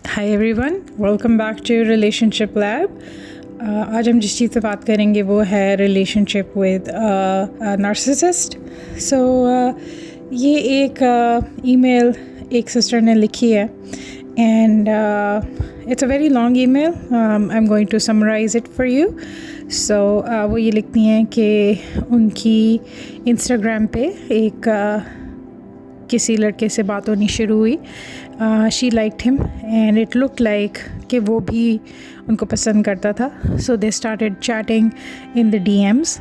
Hi everyone, welcome back to relationship lab. आज हम जिस चीज़ पे बात करेंगे वो है रिलेशनशिप विद नार्सिसिस्ट। सो ये एक ईमेल एक सिस्टर ने लिखी है and it's a very long email. I am going to summarise it for you. So वो ये लिखती हैं कि उनकी इंस्टाग्राम पे एक किसी लड़के से बात होनी शुरू हुई। She liked him and it look like कि वो भी उनको पसंद करता था। So they started chatting in the DMs.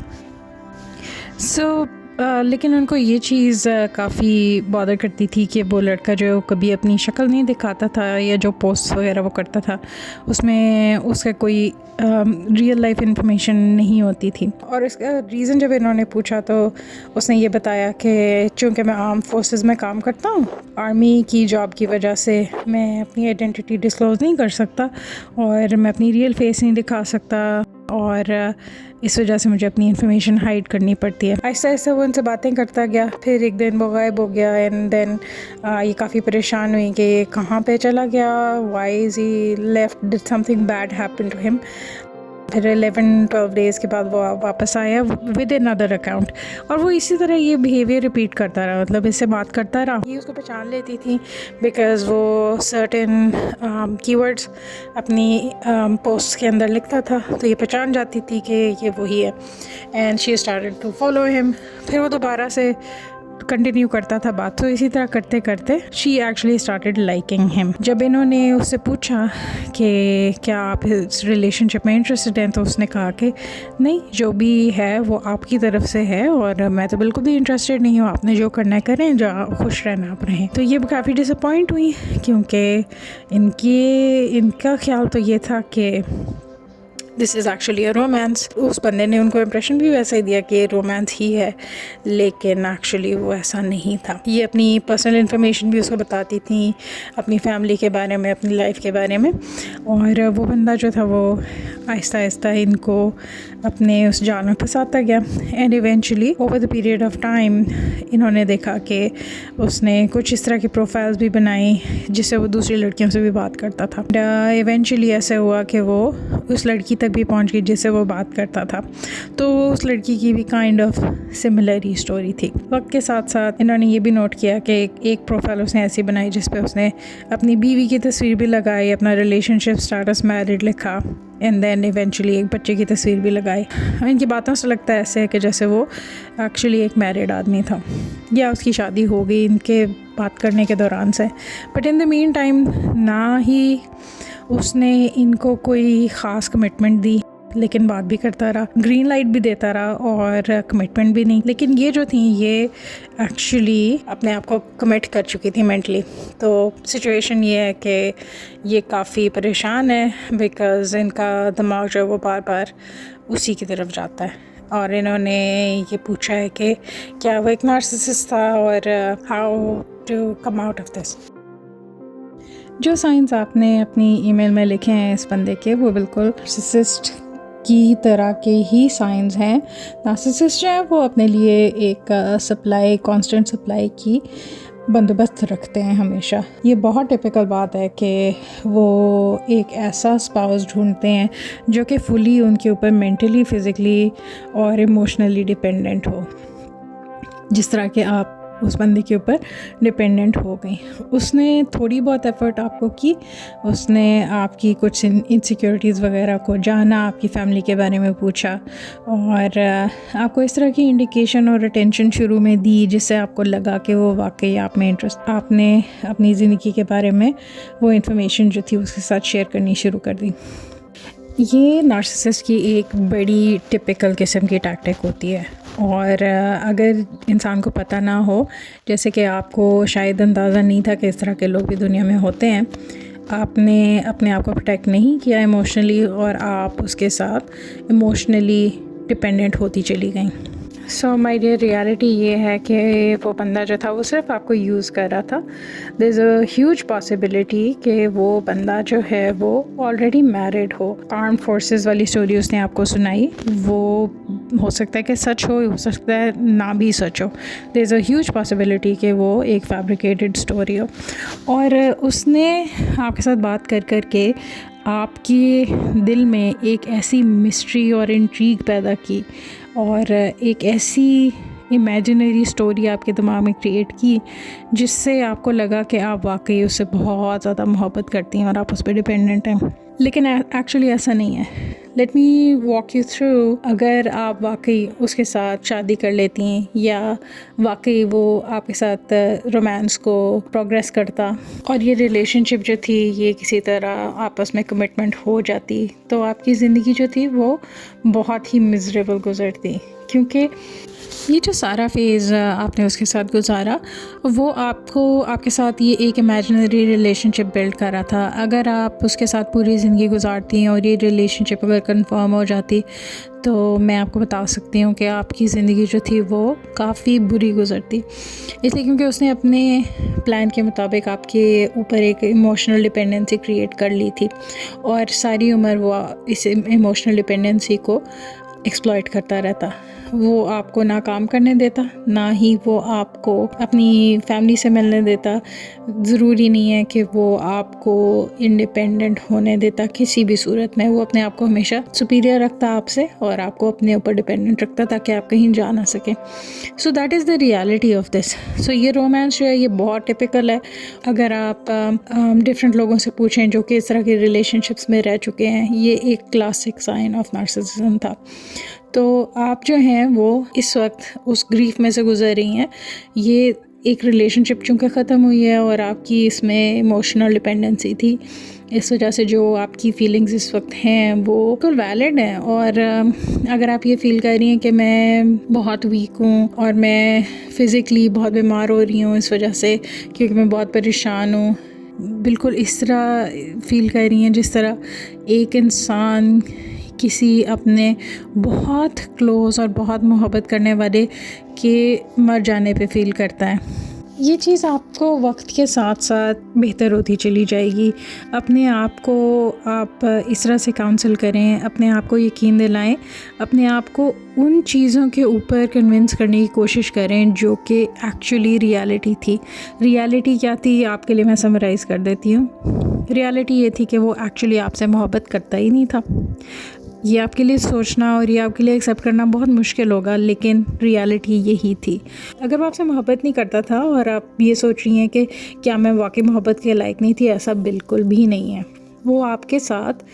So लेकिन उनको ये चीज़ काफ़ी बॉदर करती थी कि वो लड़का जो कभी अपनी शक्ल नहीं दिखाता था या जो पोस्ट वगैरह वो करता था उसमें उसका कोई रियल लाइफ इंफॉर्मेशन नहीं होती थी। और इसका रीज़न जब इन्होंने पूछा तो उसने ये बताया कि चूँकि मैं आर्म फोर्सेस में काम करता हूँ, आर्मी की जॉब की वजह से मैं अपनी आइडेंटिटी डिस्क्लोज़ नहीं कर सकता और मैं अपनी रियल फेस नहीं दिखा सकता और इस वजह से मुझे अपनी इन्फॉर्मेशन हाइड करनी पड़ती है। ऐसा ऐसा वो उनसे बातें करता गया। फिर एक दिन वो गायब हो गया एंड देन ये काफ़ी परेशान हुई कि ये कहाँ पे चला गया, why is he left, did something bad happen to him. फिर 11-12 डेज़ के बाद वो वापस आया विद अनदर अकाउंट और वो इसी तरह ये बिहेवियर रिपीट करता रहा, मतलब इससे बात करता रहा। ये उसको पहचान लेती थी बिकॉज़ वो सर्टेन कीवर्ड्स अपनी पोस्ट के अंदर लिखता था, तो ये पहचान जाती थी कि ये वही है and she started to follow him. फिर वो दोबारा से कंटिन्यू करता था बात। तो इसी तरह करते करते she actually started liking him. जब इन्होंने उससे पूछा कि क्या आप इस रिलेशनशिप में इंटरेस्टेड हैं तो उसने कहा कि नहीं, जो भी है वो आपकी तरफ से है और मैं तो बिल्कुल भी इंटरेस्टेड नहीं हूँ, आपने जो करना है करें, जो खुश रहना आप रहें। तो ये काफ़ी डिसअपॉइंट हुई क्योंकि इनका ख्याल तो ये था कि this is actually a romance. उस बंदे ने उनको इम्प्रेशन भी वैसा ही दिया कि ये रोमांस ही है, लेकिन एक्चुअली वो ऐसा नहीं था। ये अपनी पर्सनल इन्फॉर्मेशन भी उसको बताती थी, अपनी फैमिली के बारे में, अपनी लाइफ के बारे में। और वो बंदा जो था वो आहिस्ता आहिस्ता इनको अपने उस जाल में फंसाता गया and eventually over the period of time इन्होंने देखा कि उसने कुछ इस तरह की प्रोफाइल्स भी बनाई जिससे वो दूसरी लड़कियों से भी बात करता था। इवेंचुअली ऐसा हुआ कि वो उस लड़की तक भी पहुंच गई जिससे वो बात करता था। तो उस लड़की की भी kind of similar he story थी। वक्त के साथ साथ इन्होंने ये भी नोट किया कि एक प्रोफाइल उसने ऐसी बनाई जिस पे उसने अपनी बीवी की तस्वीर भी लगाई, अपना रिलेशनशिप स्टेटस मैरिड लिखा एंड देन इवेंचुअली एक बच्चे की तस्वीर भी लगाई। इनकी बातों से लगता है ऐसे है कि जैसे वो एक्चुअली एक मैरिड आदमी था या उसकी शादी हो गई इनके बात करने के दौरान से। But in the mean time ना ही उसने इनको कोई ख़ास कमिटमेंट दी, लेकिन बात भी करता रहा, ग्रीन लाइट भी देता रहा और कमिटमेंट भी नहीं। लेकिन ये जो थी ये एक्चुअली अपने आप को कमिट कर चुकी थी मेंटली। तो सिचुएशन ये है कि ये काफ़ी परेशान है बिकॉज़ इनका दिमाग जो है वो बार बार उसी की तरफ जाता है। और इन्होंने ये पूछा है कि क्या वो एक नार्सिसिस्ट था और how to come out of this. जो साइंस आपने अपनी ईमेल में लिखे हैं इस बंदे के, वो बिल्कुल नार्सिसिस्ट की तरह के ही साइंस हैं। नार्सिसिस्ट जो है वो अपने लिए एक सप्लाई, कांस्टेंट सप्लाई की बंदोबस्त रखते हैं हमेशा। ये बहुत टिपिकल बात है कि वो एक ऐसा स्पाउस ढूंढते हैं जो कि फुली उनके ऊपर मेंटली, फिज़िकली और इमोशनली डिपेंडेंट हो, जिस तरह के आप उस बंदे के ऊपर डिपेंडेंट हो गई। उसने थोड़ी बहुत एफ़र्ट आपको की, उसने आपकी कुछ इनसिक्योरिटीज़ वगैरह को जाना, आपकी फ़ैमिली के बारे में पूछा और आपको इस तरह की इंडिकेशन और अटेंशन शुरू में दी जिससे आपको लगा कि वो वाकई आप में इंटरेस्ट। आपने अपनी ज़िंदगी के बारे में वो इन्फॉर्मेशन जो थी उसके साथ शेयर करनी शुरू कर दी। ये नार्सिसिस्ट की एक बड़ी टिपिकल किस्म की टैक्टिक होती है और अगर इंसान को पता ना हो, जैसे कि आपको शायद अंदाज़ा नहीं था कि इस तरह के लोग भी दुनिया में होते हैं, आपने अपने आप को प्रोटेक्ट नहीं किया इमोशनली और आप उसके साथ इमोशनली डिपेंडेंट होती चली गई। सो माय डियर, रियलिटी ये है कि वो बंदा जो था वो सिर्फ आपको यूज़ कर रहा था। There is a huge possibility कि वो बंदा जो है वो ऑलरेडी मैरिड हो। आर्म फोर्सेस वाली स्टोरी उसने आपको सुनाई, वो हो सकता है कि सच हो सकता है ना भी सच हो। There is a huge possibility कि वो एक फैब्रिकेटेड स्टोरी हो, और उसने आपके साथ बात कर कर के आपके दिल में एक ऐसी मिस्ट्री और इंट्रीग पैदा की, और एक ऐसी इमेजिनरी स्टोरी आपके दिमाग में क्रिएट की जिससे आपको लगा कि आप वाकई उससे बहुत ज़्यादा मोहब्बत करती हैं और आप उस पर डिपेंडेंट हैं। लेकिन एक्चुअली ऐसा नहीं है। Let me walk you through. अगर आप वाकई उसके साथ शादी कर लेती हैं या वाकई वो आपके साथ रोमांस को प्रोग्रेस करता और ये रिलेशनशिप जो थी ये किसी तरह आपस में कमिटमेंट हो जाती, तो आपकी ज़िंदगी जो थी वो बहुत ही मिज़रेबल गुजरती। क्योंकि ये जो सारा फेज़ आपने उसके साथ गुजारा वो आपको आपके साथ ये एक इमेजिनरी रिलेशनशिप बिल्ड कर रहा था। अगर आप उसके साथ पूरी ज़िंदगी गुजारती हैं और ये रिलेशनशिप अगर कंफर्म हो जाती तो मैं आपको बता सकती हूँ कि आपकी ज़िंदगी जो थी वो काफ़ी बुरी गुजरती। इसलिए क्योंकि उसने अपने प्लान के मुताबिक आपके ऊपर एक इमोशनल डिपेंडेंसी क्रिएट कर ली थी, और सारी उम्र वो इस इमोशनल डिपेंडेंसी को एक्सप्लॉइट करता रहता। वो आपको ना काम करने देता, ना ही वो आपको अपनी फैमिली से मिलने देता। ज़रूरी नहीं है कि वो आपको इंडिपेंडेंट होने देता किसी भी सूरत में। वो अपने आप को हमेशा सुपीरियर रखता आपसे और आपको अपने ऊपर डिपेंडेंट रखता ताकि आप कहीं जा ना सकें। So that is the reality of this. So ये रोमांस जो है ये बहुत टिपिकल है। अगर आप डिफरेंट लोगों से पूछें जो कि इस तरह के रिलेशनशिप्स में रह चुके हैं, ये एक क्लासिक साइन ऑफ नार्सिसिज्म था। तो आप जो हैं वो इस वक्त उस ग्रीफ में से गुजर रही हैं। ये एक रिलेशनशिप चूँकि ख़त्म हुई है और आपकी इसमें इमोशनल डिपेंडेंसी थी, इस वजह से जो आपकी फीलिंग्स इस वक्त हैं वो बिल्कुल वैलिड हैं। और अगर आप ये फील कर रही हैं कि मैं बहुत वीक हूँ और मैं फ़िज़िकली बहुत बीमार हो रही हूँ इस वजह से, क्योंकि मैं बहुत परेशान हूँ, बिल्कुल इस तरह फ़ील कर रही हैं जिस तरह एक इंसान किसी अपने बहुत क्लोज़ और बहुत मोहब्बत करने वाले के मर जाने पे फ़ील करता है। ये चीज़ आपको वक्त के साथ साथ बेहतर होती चली जाएगी। अपने आप को आप इस तरह से काउंसल करें, अपने आप को यकीन दिलाएं, अपने आप को उन चीज़ों के ऊपर कन्विंस करने की कोशिश करें जो कि एक्चुअली रियलिटी थी। रियलिटी क्या थी आपके लिए मैं समराइज़ कर देती हूँ। रियलिटी ये थी कि वो एक्चुअली आपसे मोहब्बत करता ही नहीं था। ये आपके लिए सोचना और ये आपके लिए एक्सेप्ट करना बहुत मुश्किल होगा, लेकिन रियलिटी यही थी। अगर वो आपसे मोहब्बत नहीं करता था और आप ये सोच रही हैं कि क्या मैं वाकई मोहब्बत के लायक नहीं थी, ऐसा बिल्कुल भी नहीं है। वो आपके साथ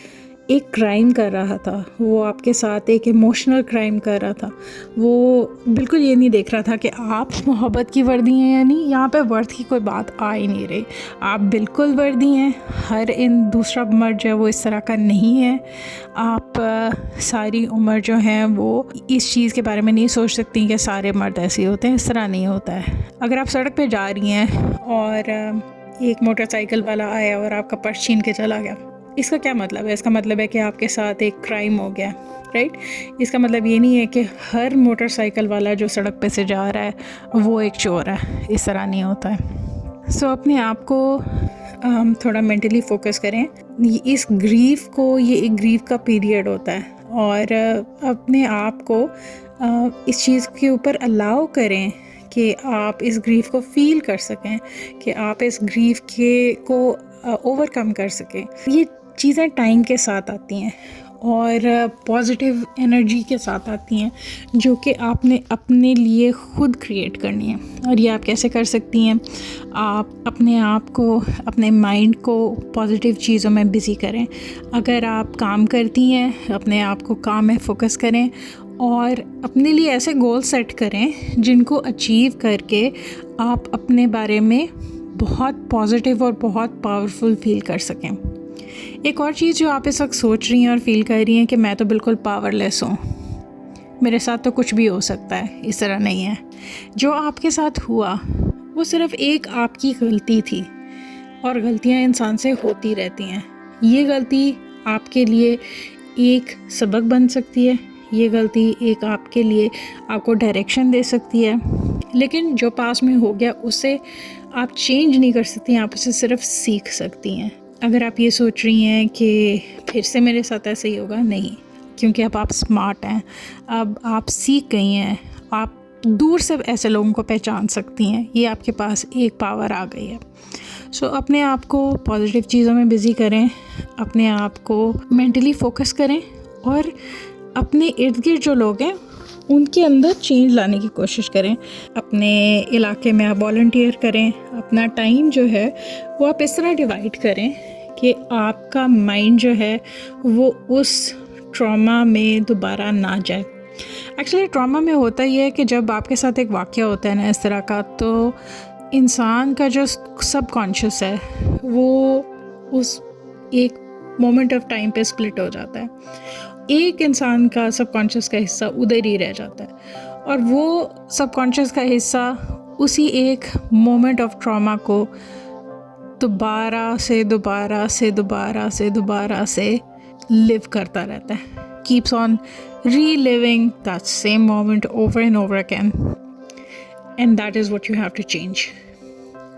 एक क्राइम कर रहा था, वो आपके साथ एक इमोशनल क्राइम कर रहा था। वो बिल्कुल ये नहीं देख रहा था कि आप मोहब्बत की वर्दी हैं या नहीं। यहाँ पे वर्थ की कोई बात आ ही नहीं रही। आप बिल्कुल वर्दी हैं। हर दूसरा मर्द जो है वो इस तरह का नहीं है। आप सारी उम्र जो है वो इस चीज़ के बारे में नहीं सोच सकती कि सारे मर्द ऐसे होते हैं। इस तरह नहीं होता है। अगर आप सड़क पे जा रही हैं और एक मोटरसाइकिल वाला आया और आपका पर्स छीन के चला गया, इसका क्या मतलब है? इसका मतलब है कि आपके साथ एक क्राइम हो गया, राइट? इसका मतलब ये नहीं है कि हर मोटरसाइकिल वाला जो सड़क पे से जा रहा है वो एक चोर है। इस तरह नहीं होता है। सो अपने आप को थोड़ा मेंटली फोकस करें। इस ग्रीफ को, ये एक ग्रीफ का पीरियड होता है, और अपने आप को इस चीज़ के ऊपर अलाउ करें कि आप इस ग्रीफ को फील कर सकें, कि आप इस ग्रीफ को ओवरकम कर सकें। ये चीज़ें टाइम के साथ आती हैं और पॉजिटिव एनर्जी के साथ आती हैं जो कि आपने अपने लिए खुद क्रिएट करनी है। और ये आप कैसे कर सकती हैं? आप अपने आप को, अपने माइंड को पॉजिटिव चीज़ों में बिज़ी करें। अगर आप काम करती हैं, अपने आप को काम में फोकस करें और अपने लिए ऐसे गोल सेट करें जिनको अचीव करके आप अपने बारे में बहुत पॉजिटिव और बहुत पावरफुल फील कर सकें। एक और चीज़ जो आप इस वक्त सोच रही हैं और फील कर रही हैं कि मैं तो बिल्कुल पावरलेस हूँ, मेरे साथ तो कुछ भी हो सकता है, इस तरह नहीं है। जो आपके साथ हुआ वो सिर्फ़ एक आपकी गलती थी, और गलतियाँ इंसान से होती रहती हैं। ये गलती आपके लिए एक सबक बन सकती है, ये गलती एक आपके लिए आपको डायरेक्शन दे सकती है, लेकिन जो पास में हो गया उसे आप चेंज नहीं कर सकती, आप उसे सिर्फ सीख सकती हैं। अगर आप ये सोच रही हैं कि फिर से मेरे साथ ऐसे ही होगा, नहीं, क्योंकि अब आप स्मार्ट हैं, अब आप सीख गई हैं, आप दूर से ऐसे लोगों को पहचान सकती हैं, ये आपके पास एक पावर आ गई है। सो अपने आप को पॉजिटिव चीज़ों में बिज़ी करें, अपने आप को मेंटली फोकस करें और अपने इर्द गिर्द जो लोग हैं उनके अंदर चेंज लाने की कोशिश करें। अपने इलाके में आप वॉलंटियर करें, अपना टाइम जो है वो आप इस तरह डिवाइड करें कि आपका माइंड जो है वो उस ट्रॉमा में दोबारा ना जाए। एक्चुअली ट्रॉमा में होता ही है कि जब आपके साथ एक वाक़या होता है ना इस तरह का, तो इंसान का जो सबकॉन्शियस है वो उस एक मोमेंट ऑफ टाइम पे स्प्लिट हो जाता है। एक इंसान का सबकॉन्शियस का हिस्सा उधर ही रह जाता है और वो सबकॉन्शियस का हिस्सा उसी एक मोमेंट ऑफ ट्रॉमा को दोबारा से लिव करता रहता है, keeps on reliving that same moment over and over again, and that is what you have to change.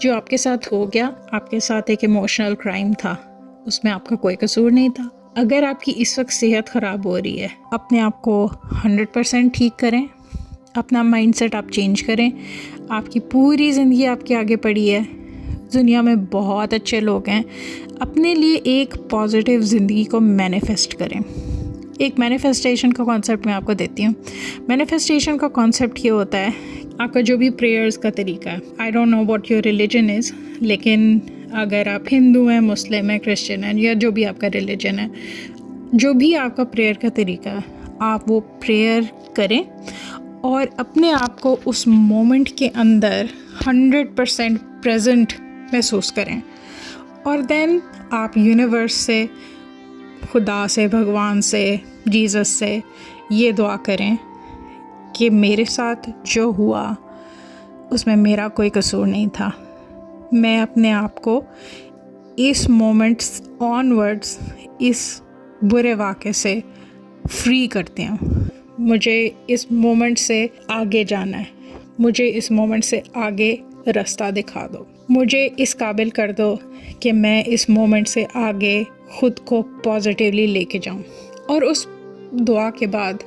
जो आपके साथ हो गया, आपके साथ एक इमोशनल क्राइम था, उसमें आपका कोई कसूर नहीं था। अगर आपकी इस वक्त सेहत ख़राब हो रही है, अपने आप को 100% ठीक करें, अपना माइंडसेट आप चेंज करें। आपकी पूरी ज़िंदगी आपके आगे पड़ी है, दुनिया में बहुत अच्छे लोग हैं। अपने लिए एक पॉजिटिव ज़िंदगी को मैनिफेस्ट करें। एक मैनिफेस्टेशन का कॉन्सेप्ट मैं आपको देती हूँ। मैनिफेस्टेशन का कॉन्सेप्ट ये होता है, आपका जो भी प्रेयर्स का तरीका है, I don't know what your religion is, लेकिन अगर आप हिंदू हैं, मुस्लिम हैं, क्रिश्चियन हैं, या जो भी आपका रिलीजन है, जो भी आपका प्रेयर का तरीका है, आप वो प्रेयर करें और अपने आप को उस मोमेंट के अंदर 100% प्रेजेंट महसूस करें। और देन आप यूनिवर्स से, खुदा से, भगवान से, जीसस से ये दुआ करें कि मेरे साथ जो हुआ उसमें मेरा कोई कसूर नहीं था। मैं अपने आप को इस मोमेंट्स ऑनवर्ड्स इस बुरे वाक़े से फ्री करती हूँ। मुझे इस मोमेंट से आगे जाना है, मुझे इस मोमेंट से आगे रास्ता दिखा दो, मुझे इस काबिल कर दो कि मैं इस मोमेंट से आगे ख़ुद को पॉजिटिवली लेके जाऊं। और उस दुआ के बाद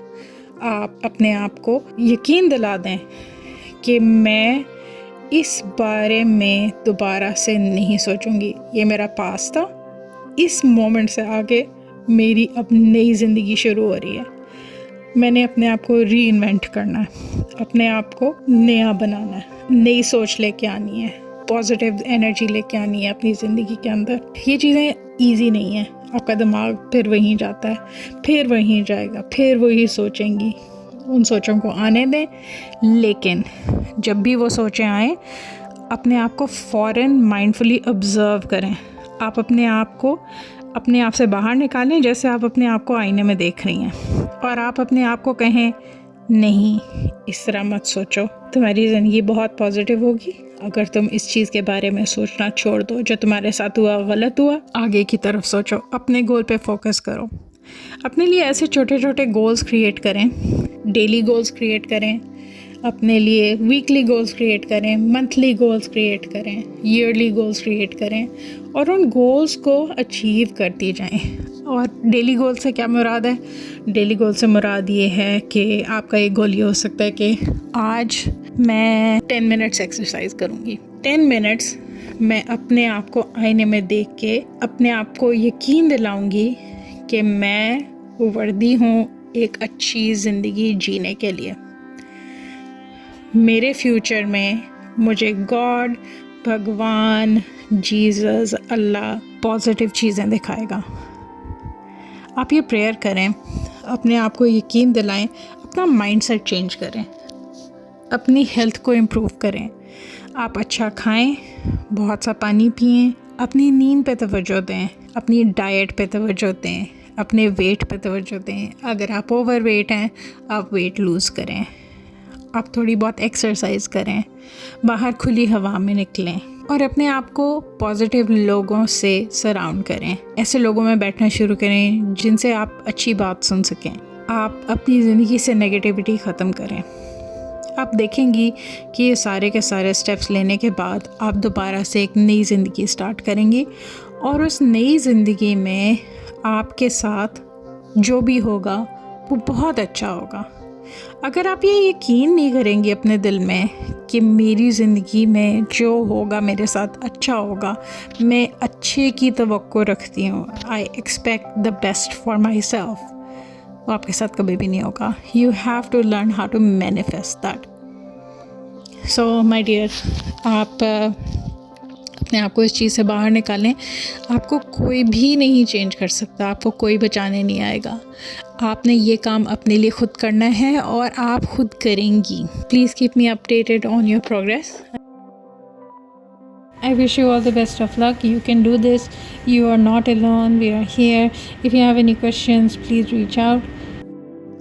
आप अपने आप को यकीन दिला दें कि मैं इस बारे में दोबारा से नहीं सोचूंगी, ये मेरा पास था, इस मोमेंट से आगे मेरी अब नई ज़िंदगी शुरू हो रही है। मैंने अपने आप को री इन्वेंट करना है, अपने आप को नया बनाना है, नई सोच लेके आनी है, पॉजिटिव एनर्जी लेके आनी है अपनी ज़िंदगी के अंदर। ये चीज़ें ईजी नहीं है, आपका दिमाग फिर वहीं जाता है, फिर वहीं जाएगा, फिर वही सोचेंगी। उन सोचों को आने दें, लेकिन जब भी वो सोचें आएँ, अपने आप को फ़ौरन माइंडफुली ऑब्ज़र्व करें। आप अपने आप को अपने आप से बाहर निकालें, जैसे आप अपने आप को आईने में देख रही हैं, और आप अपने आप को कहें, नहीं, इस तरह मत सोचो, तुम्हारी ज़िंदगी बहुत पॉजिटिव होगी अगर तुम इस चीज़ के बारे में सोचना छोड़ दो। जो तुम्हारे साथ हुआ गलत हुआ, आगे की तरफ सोचो, अपने गोल पे फोकस करो। अपने लिए ऐसे छोटे छोटे गोल्स क्रिएट करें, डेली गोल्स क्रिएट करें, अपने लिए वीकली गोल्स क्रिएट करें, मंथली गोल्स क्रिएट करें, ईयरली गोल्स क्रिएट करें और उन गोल्स को अचीव करती जाएं। और डेली गोल से क्या मुराद है? डेली गोल से मुराद ये है कि आपका एक गोल ये हो सकता है कि आज मैं 10 मिनट्स एक्सरसाइज करूँगी। 10 मिनट्स मैं अपने आप को आईने में देख के अपने आप को यकीन दिलाऊंगी कि मैं वर्दी हूँ एक अच्छी ज़िंदगी जीने के लिए। मेरे फ्यूचर में मुझे गॉड, भगवान, जीसस, अल्लाह पॉजिटिव चीज़ें दिखाएगा। आप ये प्रेयर करें, अपने आप को यकीन दिलाएं, अपना माइंडसेट चेंज करें, अपनी हेल्थ को इम्प्रूव करें। आप अच्छा खाएं, बहुत सा पानी पिएं, अपनी नींद पे तवज्जो दें, अपनी डाइट पे तवज्जो दें, अपने वेट पे तवज्जो दें। अगर आप ओवर वेट हैं, आप वेट लूज़ करें, आप थोड़ी बहुत एक्सरसाइज करें, बाहर खुली हवा में निकलें और अपने आप को पॉजिटिव लोगों से सराउंड करें। ऐसे लोगों में बैठना शुरू करें जिनसे आप अच्छी बात सुन सकें। आप अपनी ज़िंदगी से नेगेटिविटी ख़त्म करें। आप देखेंगी कि ये सारे के सारे स्टेप्स लेने के बाद आप दोबारा से एक नई ज़िंदगी स्टार्ट करेंगी, और उस नई ज़िंदगी में आपके साथ जो भी होगा वो बहुत अच्छा होगा। अगर आप ये यकीन नहीं करेंगी अपने दिल में कि मेरी ज़िंदगी में जो होगा मेरे साथ अच्छा होगा, मैं अच्छे की तवक्को रखती हूँ, I expect the best for myself, वो आपके साथ कभी भी नहीं होगा। You have to learn how to manifest that. So my dear, आप अपने आप को इस चीज़ से बाहर निकालें। आपको कोई भी नहीं चेंज कर सकता, आपको कोई बचाने नहीं आएगा। आपने ये काम अपने लिए खुद करना है और आप खुद करेंगी। Please keep me updated on your progress. I wish you all the best of luck. You can do this. You are not alone. We are here. If you have any questions, please reach out.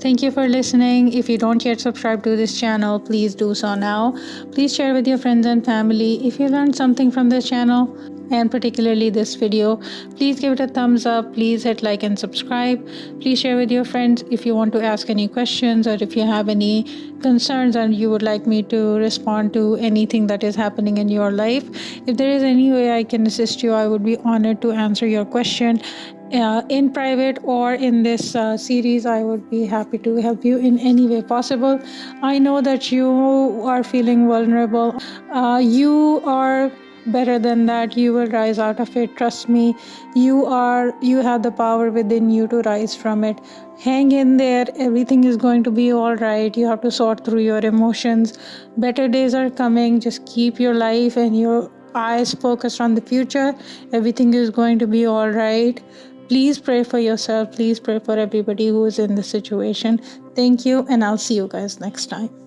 Thank you for listening. If you don't yet subscribe to this channel, please do so now. Please share with your friends and family. If you learned something from this channel, and particularly this video, please give it a thumbs up. Please hit like and subscribe. Please share with your friends if you want to ask any questions, or if you have any concerns and you would like me to respond to anything that is happening in your life. If there is any way I can assist you, I would be honored to answer your question in private or in this series. I would be happy to help you in any way possible. I know that you are feeling vulnerable. You are better than that. You will rise out of it. Trust me. You have the power within you to rise from it. Hang in there. Everything is going to be all right. You have to sort through your emotions. Better days are coming. Just keep your life and your eyes focused on the future. Everything is going to be all right. Please pray for yourself. Please pray for everybody who is in this situation. Thank you, and I'll see you guys next time.